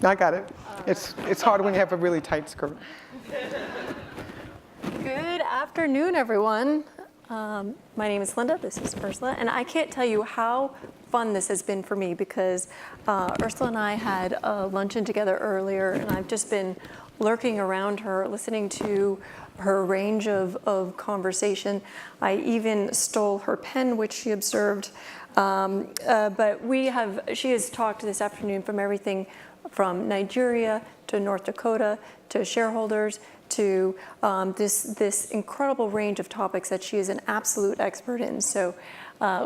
I got it. It's hard when you have a really tight skirt. Good afternoon, everyone. My name is Linda, this is Ursula, and I can't tell you how fun this has been for me because Ursula and I had a luncheon together earlier, and I've just been lurking around her, listening to her range of conversation. I even stole her pen, which she observed. But she has talked this afternoon from everything from Nigeria to North Dakota to shareholders to this incredible range of topics that she is an absolute expert in. So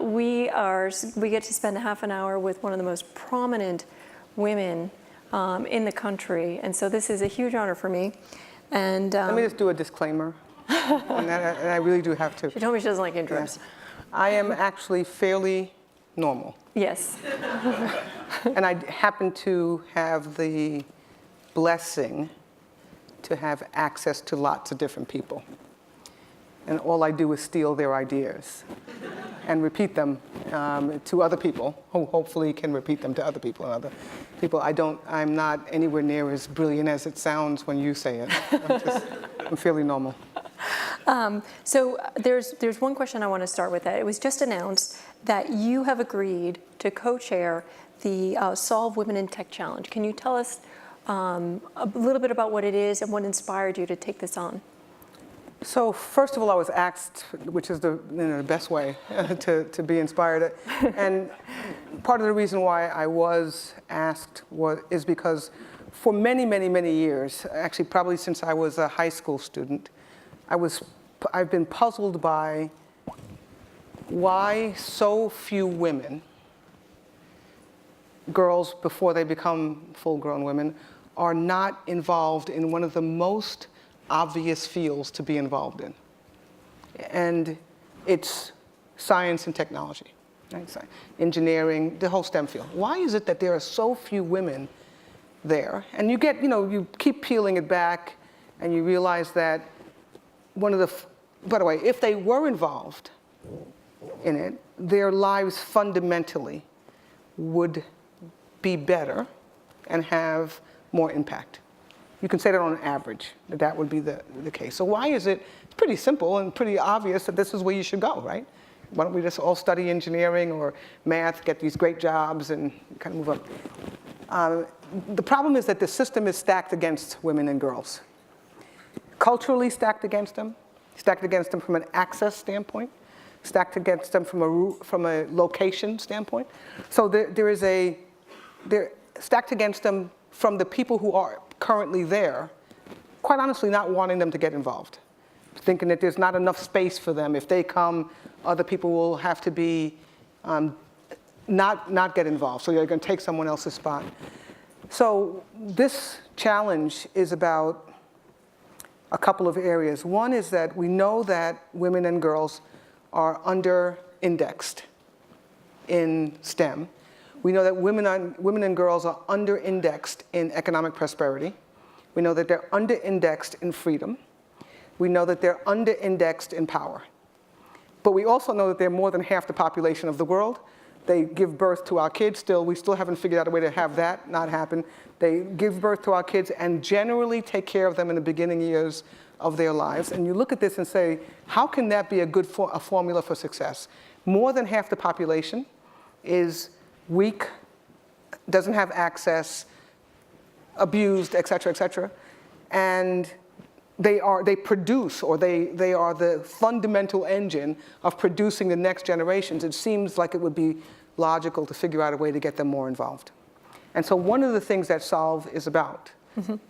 we get to spend half an hour with one of the most prominent women in the country, and so this is a huge honor for me. And let me just do a disclaimer, and I really do have to. She told me she doesn't like intros. I am actually fairly normal. Yes. And I happen to have the blessing to have access to lots of different people. And all I do is steal their ideas and repeat them to other people, who hopefully can repeat them to other people and other people. I'm not anywhere near as brilliant as it sounds when you say it. I'm fairly normal. So there's one question I want to start with. That it was just announced that you have agreed to co-chair the Solve Women in Tech Challenge. Can you tell us a little bit about what it is and what inspired you to take this on? So first of all, I was asked, which is the best way to be inspired. And part of the reason why I was asked is because for many, many, many years, actually probably since I was a high school student, I've been puzzled by why so few women, girls before they become full-grown women, are not involved in one of the most obvious fields to be involved in. And it's science and technology, right? Engineering, the whole STEM field. Why is it that there are so few women there? And you keep peeling it back and you realize that by the way, if they were involved in it, their lives fundamentally would be better and have more impact. You can say that on average, that would be the case. So why is it? It's pretty simple and pretty obvious that this is where you should go, right? Why don't we just all study engineering or math, get these great jobs, and kind of move up? The problem is that the system is stacked against women and girls. Culturally stacked against them from an access standpoint, stacked against them from a location standpoint. So they're stacked against them from the people who are currently there, quite honestly not wanting them to get involved, thinking that there's not enough space for them. If they come, other people will have to be not get involved, so they're going to take someone else's spot. So this challenge is about a couple of areas. One is that we know that women and girls are under-indexed in STEM. We know that women and girls are under-indexed in economic prosperity. We know that they're under-indexed in freedom. We know that they're under-indexed in power. But we also know that they're more than half the population of the world. They give birth to our kids still. We still haven't figured out a way to have that not happen. They give birth to our kids and generally take care of them in the beginning years of their lives. And you look at this and say, how can that be a formula for success? More than half the population is weak, doesn't have access, abused, et cetera, and they produce, or they are the fundamental engine of producing the next generations. It seems like it would be logical to figure out a way to get them more involved. And so one of the things that Solve is about,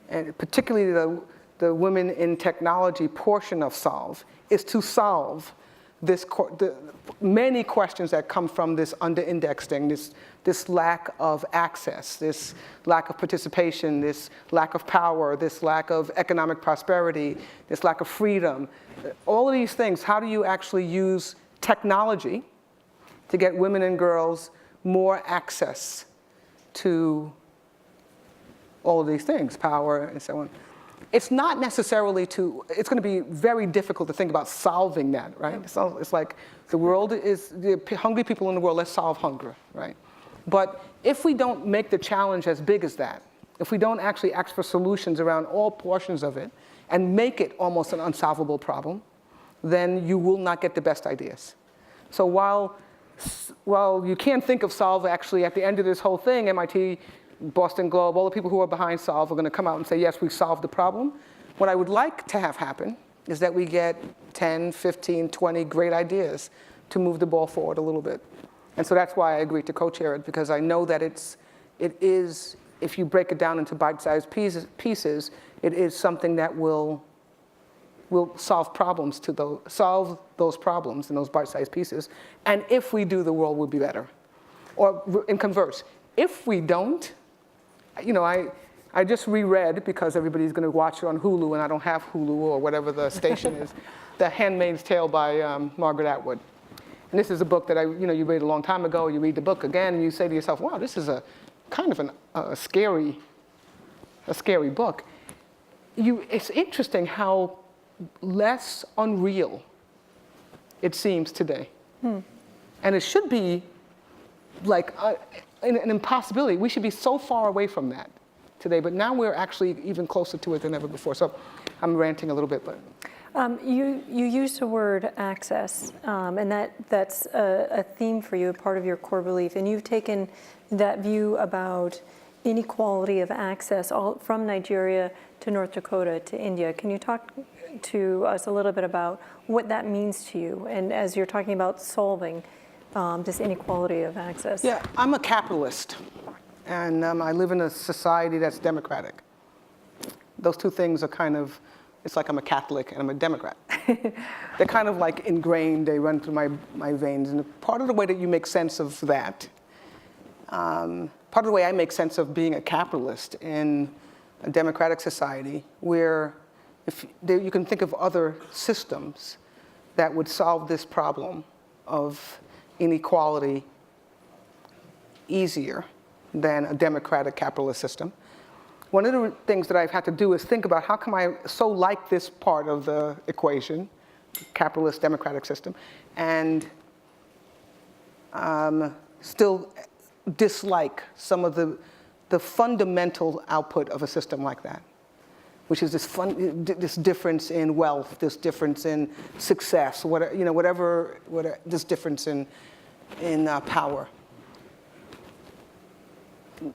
and particularly the women in technology portion of Solve, is to solve the many questions that come from this under-indexing, this lack of access, this lack of participation, this lack of power, this lack of economic prosperity, this lack of freedom. All of these things, how do you actually use technology to get women and girls more access to all of these things, power and so on? It's not necessarily it's going to be very difficult to think about solving that, right? It's like the world is, the hungry people in the world, let's solve hunger, right? But if we don't make the challenge as big as that, if we don't actually ask for solutions around all portions of it and make it almost an unsolvable problem, then you will not get the best ideas. So while you can think of Solve, actually at the end of this whole thing, MIT, Boston Globe, all the people who are behind Solve are going to come out and say, yes, we solved the problem. What I would like to have happen is that we get 10, 15, 20 great ideas to move the ball forward a little bit. And so that's why I agreed to co-chair it, because I know that it is, if you break it down into bite-sized pieces, it is something that will solve problems solve those problems in those bite-sized pieces. And if we do, the world will be better. Or in converse, if we don't, I just reread, because everybody's going to watch it on Hulu, and I don't have Hulu or whatever the station is, The Handmaid's Tale by Margaret Atwood. And this is a book that you read a long time ago. You read the book again, and you say to yourself, wow, this is a kind of a scary book. It's interesting how less unreal it seems today. And it should be like an impossibility. We should be so far away from that today, but now we're actually even closer to it than ever before. So I'm ranting a little bit, but. You used the word access, and that's a theme for you, a part of your core belief, and you've taken that view about inequality of access all from Nigeria to North Dakota to India. Can you talk to us a little bit about what that means to you, and as you're talking about solving this inequality of access? Yeah, I'm a capitalist, and I live in a society that's democratic. Those two things are kind of, it's like I'm a Catholic and I'm a Democrat. They're kind of like ingrained, they run through my veins. And part of the way that you make sense of that, part of the way I make sense of being a capitalist in a democratic society, where you can think of other systems that would solve this problem of inequality easier than a democratic capitalist system. One of the things that I've had to do is think about how come I so like this part of the equation, capitalist democratic system, and still dislike some of the fundamental output of a system like that, which is this difference in wealth, this difference in success, whatever this difference in power.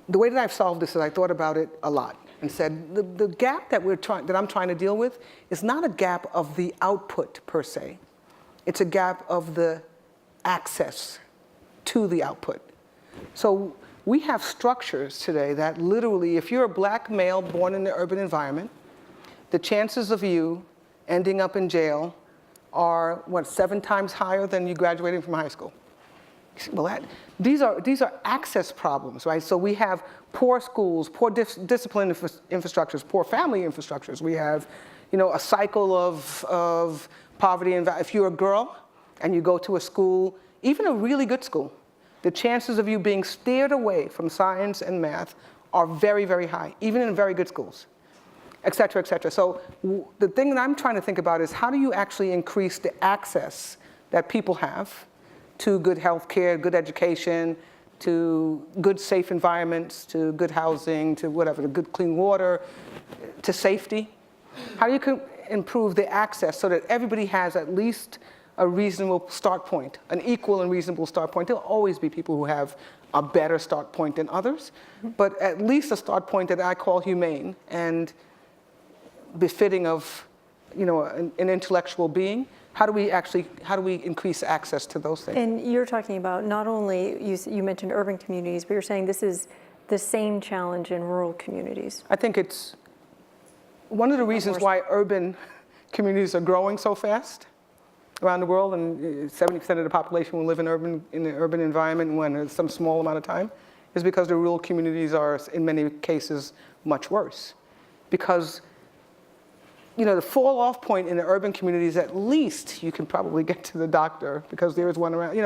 The way that I've solved this is I thought about it a lot and said the gap that I'm trying to deal with is not a gap of the output per se. It's a gap of the access to the output. So we have structures today that literally, if you're a black male born in the urban environment, the chances of you ending up in jail are, 7 times higher than you graduating from high school. Well, these are access problems, right? So we have poor schools, poor discipline infrastructures, poor family infrastructures. We have, a cycle of poverty. And if you're a girl and you go to a school, even a really good school, the chances of you being steered away from science and math are very, very high, even in very good schools, et cetera, et cetera. So the thing that I'm trying to think about is how do you actually increase the access that people have to good health care, good education, to good safe environments, to good housing, to whatever, to good clean water, to safety? How do you improve the access so that everybody has at least a reasonable start point, an equal and reasonable start point? There'll always be people who have a better start point than others, but at least a start point that I call humane and befitting of, an intellectual being. How do we increase access to those things? And you're talking about not only, you mentioned urban communities, but you're saying this is the same challenge in rural communities. I think it's one of the reasons why urban communities are growing so fast around the world, and 70% of the population will live in the urban environment when some small amount of time, is because the rural communities are, in many cases, much worse. Because the fall-off point in the urban communities, at least you can probably get to the doctor because there is one around.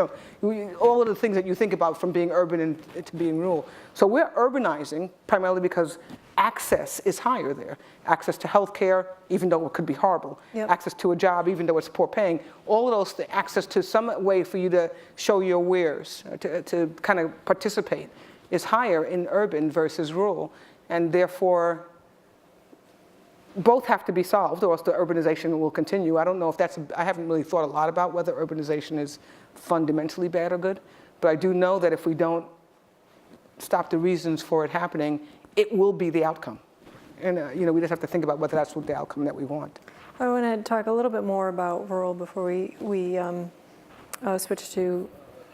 All of the things that you think about from being urban to being rural. So we're urbanizing primarily because access is higher there. Access to health care, even though it could be horrible. Yep. Access to a job, even though it's poor paying. All of those things, access to some way for you to show your wares, to kind of participate, is higher in urban versus rural. And therefore, both have to be solved, or else the urbanization will continue. I don't know if I haven't really thought a lot about whether urbanization is fundamentally bad or good. But I do know that if we don't stop the reasons for it happening, it will be the outcome. And we just have to think about whether that's the outcome that we want. I want to talk a little bit more about rural before we switch to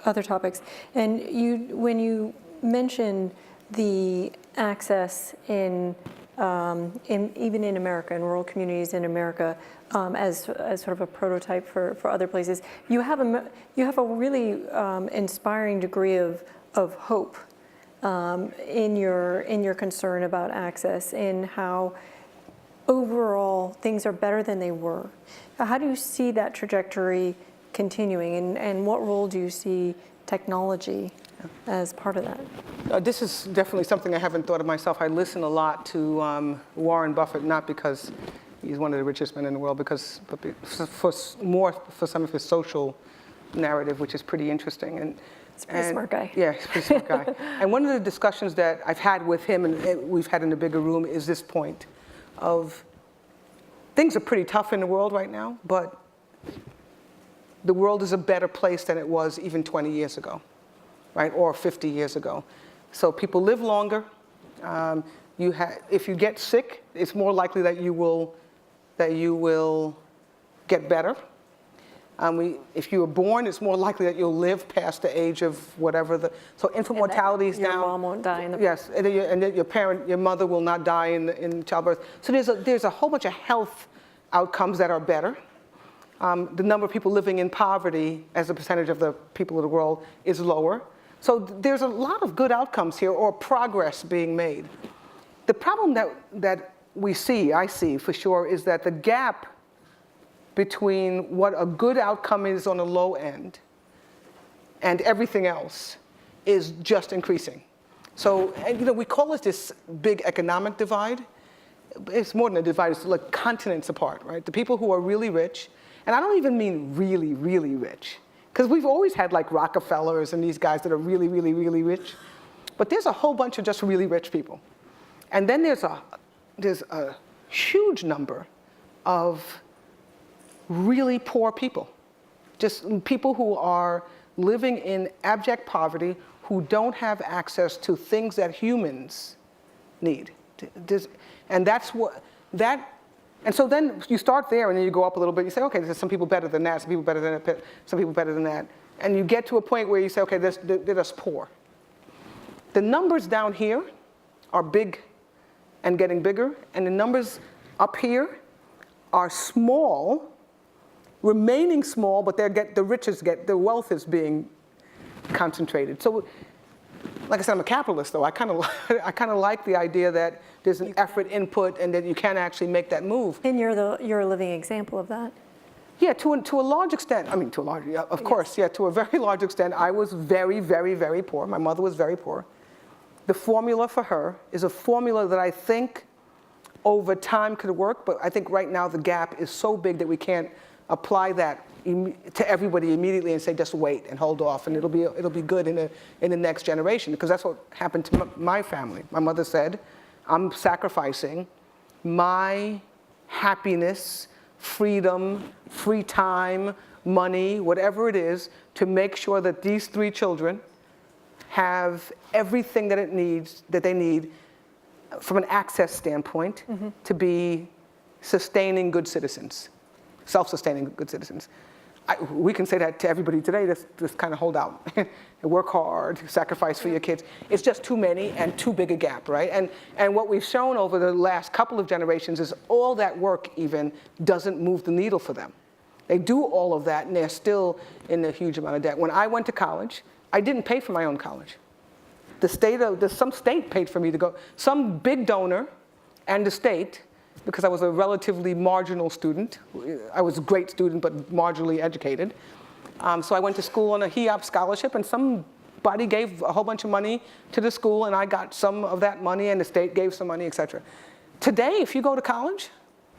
other topics. And when you mentioned the access in even in America, in rural communities in America, as sort of a prototype for other places, you have a really inspiring degree of hope in your concern about access, in how overall things are better than they were. How do you see that trajectory continuing, and what role do you see technology as part of that? This is definitely something I haven't thought of myself. I listen a lot to Warren Buffett, not because he's one of the richest men in the world, but for some of his social narrative, which is pretty interesting. He's a pretty smart guy. Yeah, he's a pretty smart guy. And one of the discussions that I've had with him, and we've had in the bigger room, is this point of things are pretty tough in the world right now, but the world is a better place than it was even 20 years ago, right, or 50 years ago. So people live longer. If you get sick, it's more likely that you will get better. If you were born, it's more likely that you'll live past the age of whatever so infant mortality is down. Your mom won't die in the Yes, and then your mother will not die in childbirth. So there's a whole bunch of health outcomes that are better. The number of people living in poverty as a percentage of the people of the world is lower. So there's a lot of good outcomes here, or progress being made. The problem that I see for sure, is that the gap between what a good outcome is on the low end and everything else is just increasing. So, we call it this big economic divide. It's more than a divide, it's like continents apart, right? The people who are really rich, and I don't even mean really, really rich, because we've always had like Rockefellers and these guys that are really, really, really rich. But there's a whole bunch of just really rich people. And then there's a huge number of really poor people, just people who are living in abject poverty, who don't have access to things that humans need. And so then you start there, and then you go up a little bit. You say, okay, there's some people better than that, some people better than that, some people better than that. And you get to a point where you say, okay, they're just poor. The numbers down here are big and getting bigger, and the numbers up here are small, remaining small, but the wealth is being concentrated. So, like I said, I'm a capitalist, though. I kind of like the idea that there's an effort, input, and that you can actually make that move. And you're a living example of that. Yeah, to a large extent. I mean, of course, yeah, to a very large extent. I was very, very, very poor. My mother was very poor. The formula for her is a formula that I think over time could work, but I think right now the gap is so big that we can't apply that to everybody immediately and say just wait and hold off, and it'll be good in the next generation, because that's what happened to my family. My mother said, I'm sacrificing my happiness, freedom, free time, money, whatever it is, to make sure that these 3 children have everything that they need from an access standpoint, to be sustaining good citizens, self-sustaining good citizens. We can say that to everybody today, just kind of hold out. Work hard, sacrifice for your kids. It's just too many and too big a gap, right? And what we've shown over the last couple of generations is all that work even doesn't move the needle for them. They do all of that, and they're still in a huge amount of debt. When I went to college, I didn't pay for my own college. Some state paid for me to go. Some big donor and the state, because I was a relatively marginal student. I was a great student, but marginally educated. So I went to school on a HEOP scholarship, and some everybody gave a whole bunch of money to the school, and I got some of that money, and the state gave some money, et cetera. Today, if you go to college,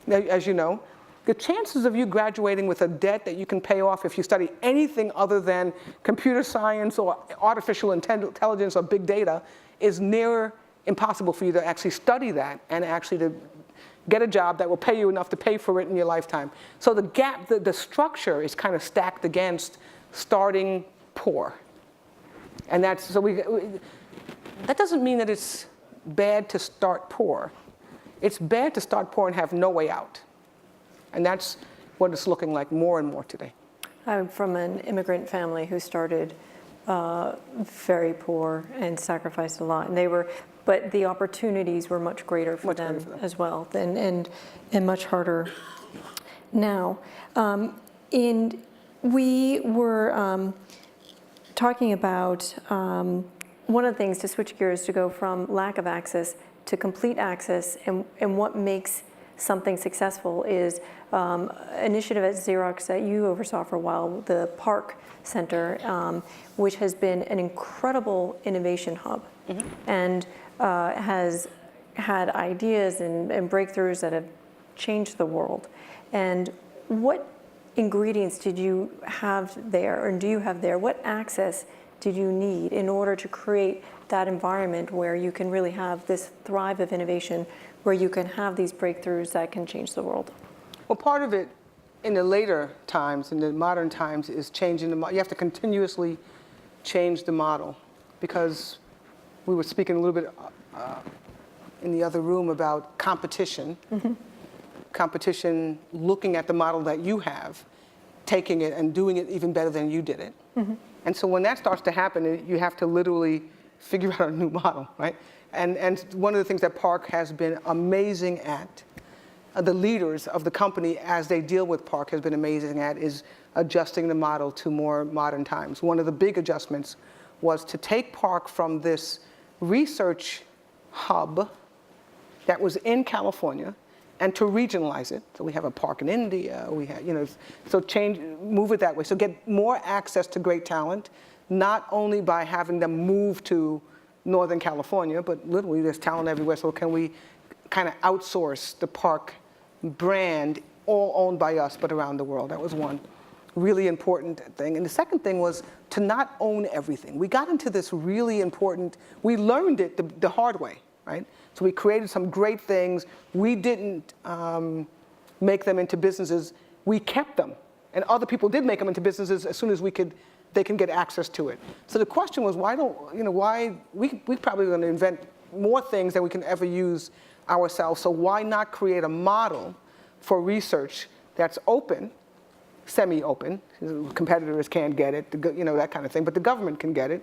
as you know, the chances of you graduating with a debt that you can pay off if you study anything other than computer science or artificial intelligence or big data is near impossible for you to actually study that and actually to get a job that will pay you enough to pay for it in your lifetime. So the gap, the structure is kind of stacked against starting poor. And that's, so that doesn't mean that it's bad to start poor. It's bad to start poor and have no way out. And that's what it's looking like more and more today. I'm from an immigrant family who started very poor and sacrificed a lot. And but the opportunities were much greater for them as well, and much harder now. And we were talking about one of the things, to switch gears, to go from lack of access to complete access, and what makes something successful is initiative at Xerox that you oversaw for a while, the PARC Center, which has been an incredible innovation hub, and has had ideas and breakthroughs that have changed the world. And what ingredients did you have there, or do you have there? What access did you need in order to create that environment where you can really have this thrive of innovation, where you can have these breakthroughs that can change the world? Well, part of it in the later times, in the modern times, is changing the model. You have to continuously change the model, because we were speaking a little bit in the other room about competition. Competition, looking at the model that you have, taking it and doing it even better than you did it. And so when that starts to happen, you have to literally figure out a new model, right? And one of the things that PARC has been amazing at, the leaders of the company as they deal with PARC has been amazing at, is adjusting the model to more modern times. One of the big adjustments was to take PARC from this research hub that was in California and to regionalize it. So we have a PARC in India, we have, so move it that way. So get more access to great talent, not only by having them move to Northern California, but literally there's talent everywhere. So can we kind of outsource the PARC brand, all owned by us, but around the world? That was one really important thing. And the second thing was to not own everything. We got into this really important, we learned it the hard way, right? So we created some great things. We didn't make them into businesses. We kept them. And other people did make them into businesses as soon as they can get access to it. So the question was, why we're probably going to invent more things than we can ever use ourselves. So why not create a model for research that's open, semi-open? Competitors can't get it, that kind of thing, but the government can get it.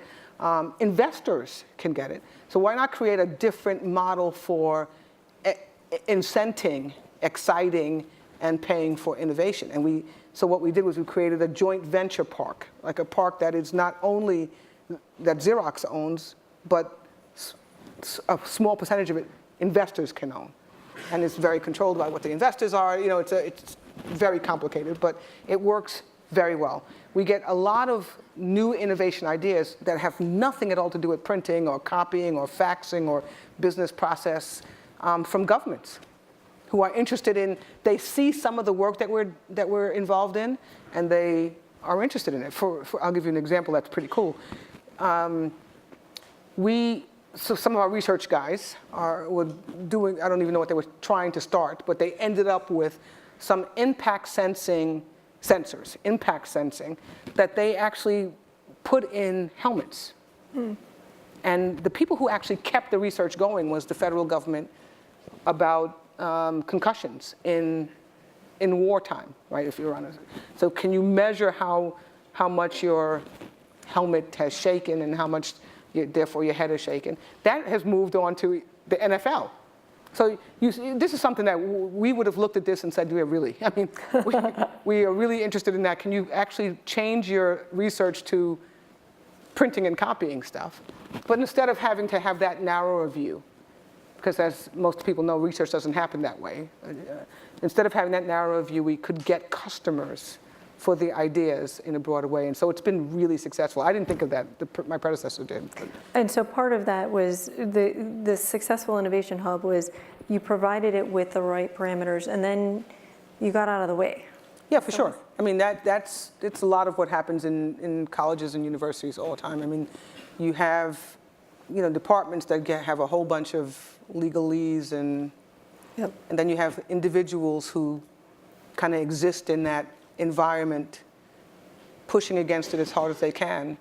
Investors can get it. So why not create a different model for incenting, exciting, and paying for innovation? And so what we did was we created a joint venture park, like a park that is not only that Xerox owns, but a small percentage of it investors can own. And it's very controlled by what the investors are. It's very complicated, but it works very well. We get a lot of new innovation ideas that have nothing at all to do with printing or copying or faxing or business process from governments who are interested in, they see some of the work that we're involved in, and they are interested in it. I'll give you an example that's pretty cool. So some of our research guys were doing, I don't even know what they were trying to start, but they ended up with some impact sensing sensors, impact sensing, that they actually put in helmets. And the people who actually kept the research going was the federal government about concussions in wartime, right? If you're on so can you measure how much your helmet has shaken and how much therefore your head is shaken? That has moved on to the NFL. So this is something that we would have looked at this and said, we are really interested in that. Can you actually change your research to printing and copying stuff? But instead of having to have that narrower view, because as most people know, research doesn't happen that way. Instead of having that narrower view, we could get customers for the ideas in a broader way. And so it's been really successful. I didn't think of that, my predecessor did. And so part of that was the successful innovation hub was you provided it with the right parameters and then you got out of the way. Yeah, for sure. I mean, it's a lot of what happens in colleges and universities all the time. I mean, you have, departments that have a whole bunch of legalese and then you have individuals who kind of exist in that environment, pushing against it as hard as they can,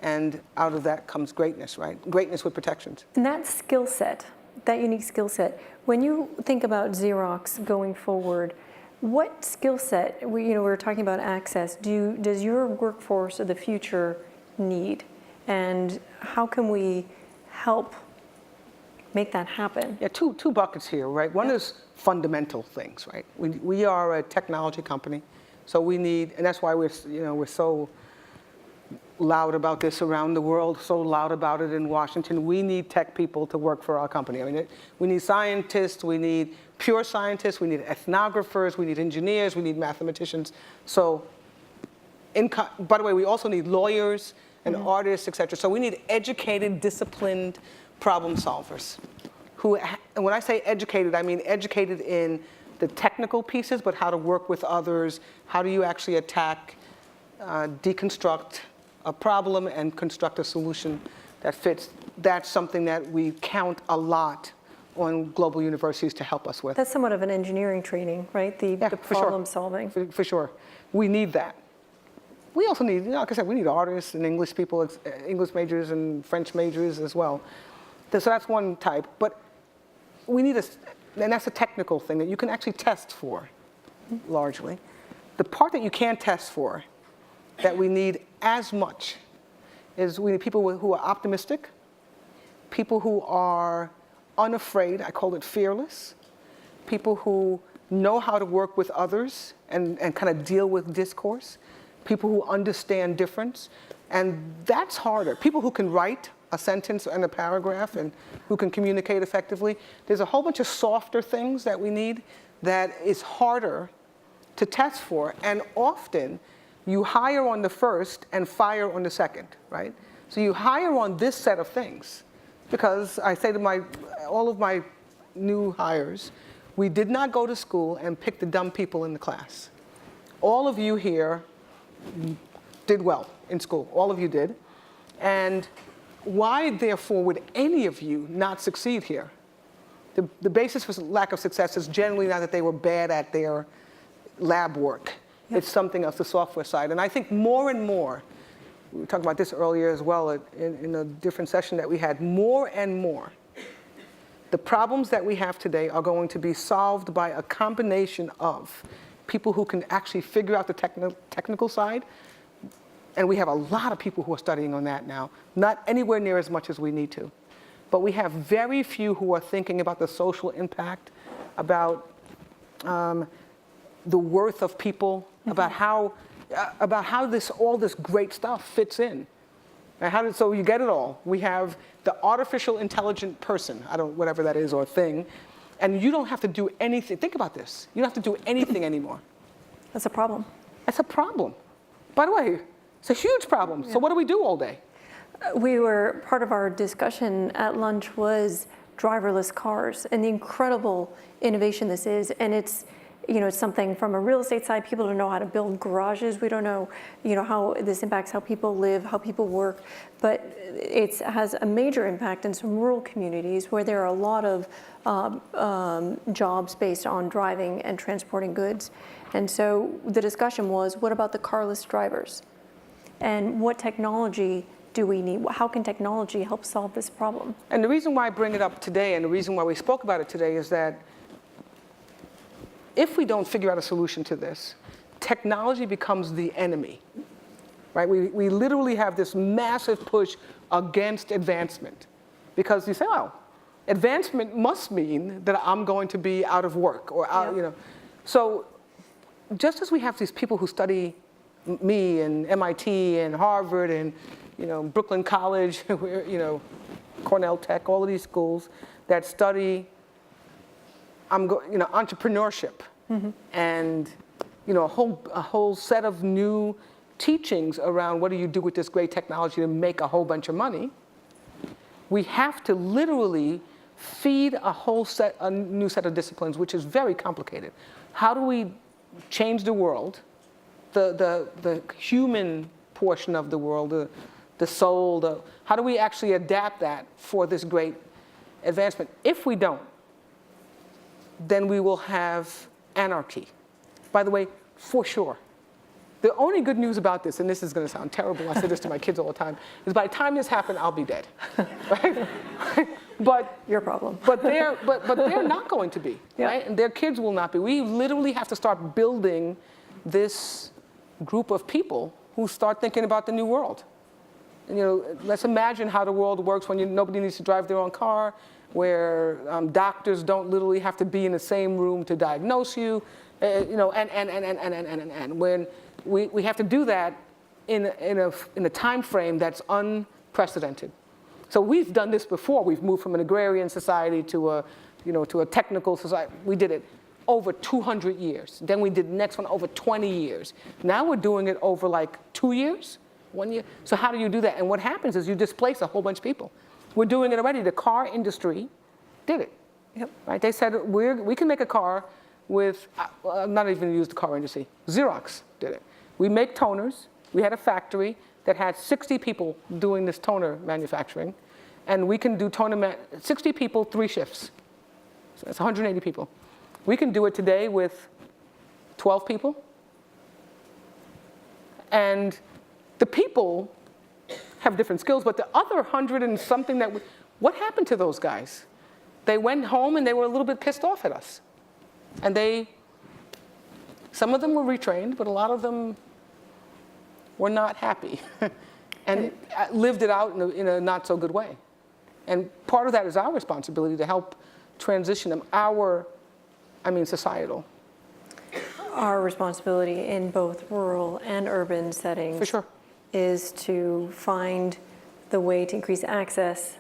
and out of that comes greatness, right? Greatness with protections. And that skill set, that unique skill set, when you think about Xerox going forward, what skill set, we were talking about access, does your workforce of the future need? And how can we help make that happen? Yeah, two buckets here, right? One is fundamental things, right? We are a technology company, so we need, and that's why we're so loud about this around the world, so loud about it in Washington. We need tech people to work for our company. I mean, we need scientists, we need pure scientists, we need ethnographers, we need engineers, we need mathematicians. So, by the way, we also need lawyers and artists, et cetera. So we need educated, disciplined problem solvers. And when I say educated, I mean educated in the technical pieces, but how to work with others, how do you actually attack, deconstruct a problem and construct a solution that fits. That's something that we count a lot on global universities to help us with. That's somewhat of an engineering training, right? The problem solving. For sure. We need that. We also need, like I said, we need artists and English people, English majors and French majors as well. So that's one type. But we need and that's a technical thing that you can actually test for, largely. The part that you can't test for, that we need as much, is we need people who are optimistic, people who are unafraid, I call it fearless, people who know how to work with others and kind of deal with discourse, people who understand difference, and that's harder. People who can write a sentence and a paragraph and who can communicate effectively. There's a whole bunch of softer things that we need that is harder to test for, and often you hire on the first and fire on the second, right? So you hire on this set of things, because I say to all of my new hires, we did not go to school and pick the dumb people in the class. All of you here did well in school, all of you did. And why, therefore, would any of you not succeed here? The basis for lack of success is generally not that they were bad at their lab work. Yep. It's something else, the software side. And I think more and more, we talked about this earlier as well in a different session that we had, more and more, the problems that we have today are going to be solved by a combination of people who can actually figure out the technical side. And we have a lot of people who are studying on that now, not anywhere near as much as we need to. But we have very few who are thinking about the social impact, about the worth of people, about how all this great stuff fits in. And so you get it all. We have the artificial intelligent person, whatever that is or thing, and you don't have to do anything. Think about this. You don't have to do anything anymore. That's a problem. That's a problem. By the way, it's a huge problem. Yeah. So what do we do all day? Part of our discussion at lunch was driverless cars and the incredible innovation this is. And it's something from a real estate side, people don't know how to build garages. We don't know, how this impacts how people live, how people work. But it has a major impact in some rural communities where there are a lot of jobs based on driving and transporting goods. And so the discussion was, what about the carless drivers? And what technology do we need? How can technology help solve this problem? And the reason why I bring it up today and the reason why we spoke about it today is that if we don't figure out a solution to this, technology becomes the enemy, right? We literally have this massive push against advancement because you say, oh, advancement must mean that I'm going to be out of work or out, So just as we have these people who study me and MIT and Harvard and Brooklyn College, Cornell Tech, all of these schools that study entrepreneurship and a whole set of new teachings around what do you do with this great technology to make a whole bunch of money. We have to literally feed a new set of disciplines, which is very complicated. How do we change the world, the human portion of the world, the soul, how do we actually adapt that for this great advancement? If we don't, then we will have anarchy. By the way, for sure. The only good news about this, and this is going to sound terrible, I say this to my kids all the time, is by the time this happens, I'll be dead. Right? But your problem. but they're not going to be, yeah. Right? And their kids will not be. We literally have to start building this group of people who start thinking about the new world. And, let's imagine how the world works when nobody needs to drive their own car, where doctors don't literally have to be in the same room to diagnose you, and when we have to do that in a time frame that's unprecedented. So we've done this before. We've moved from an agrarian society to a technical society. We did it over 200 years. Then we did the next one over 20 years. Now we're doing it over like 2 years, 1 year. So how do you do that? And what happens is you displace a whole bunch of people. We're doing it already. The car industry did it. Yep. Right? They said we can make a car with, not even use the car industry. Xerox did it. We make toners. We had a factory that had 60 people doing this toner manufacturing. And we can do 60 people, 3 shifts. So that's 180 people. We can do it today with 12 people. And the people have different skills, but the other 100 and something what happened to those guys? They went home and they were a little bit pissed off at us. And some of them were retrained, but a lot of them were not happy and lived it out in a not so good way. And part of that is our responsibility to help transition them, societal. Our responsibility in both rural and urban settings. For sure. Is to find the way to increase access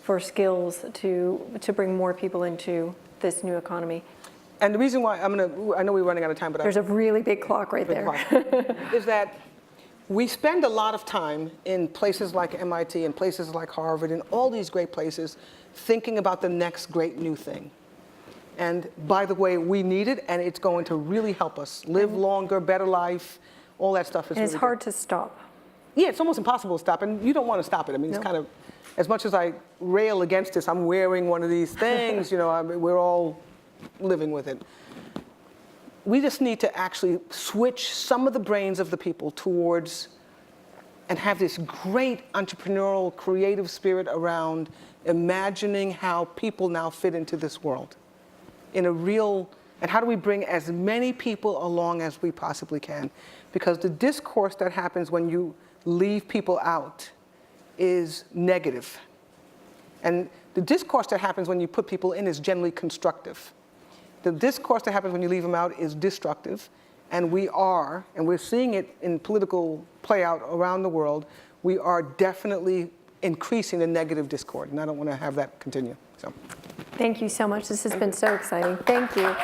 for skills to bring more people into this new economy. And the reason why I know we're running out of time, but there's a really big clock right there. Is that we spend a lot of time in places like MIT and places like Harvard and all these great places thinking about the next great new thing. And by the way, we need it, and it's going to really help us live longer, better life. All that stuff is and it's really hard good. To stop. Yeah, it's almost impossible to stop, and you don't want to stop it. I mean, it's kind of, as much as I rail against this, I'm wearing one of these things, we're all living with it. We just need to actually switch some of the brains of the people towards and have this great entrepreneurial, creative spirit around imagining how people now fit into this world in a real, and how do we bring as many people along as we possibly can? Because the discourse that happens when you leave people out is negative. And the discourse that happens when you put people in is generally constructive. The discourse that happens when you leave them out is destructive. And we're seeing it in political play out around the world, we are definitely increasing the negative discord. And I don't want to have that continue. So. Thank you so much. This has been so exciting. Thank you.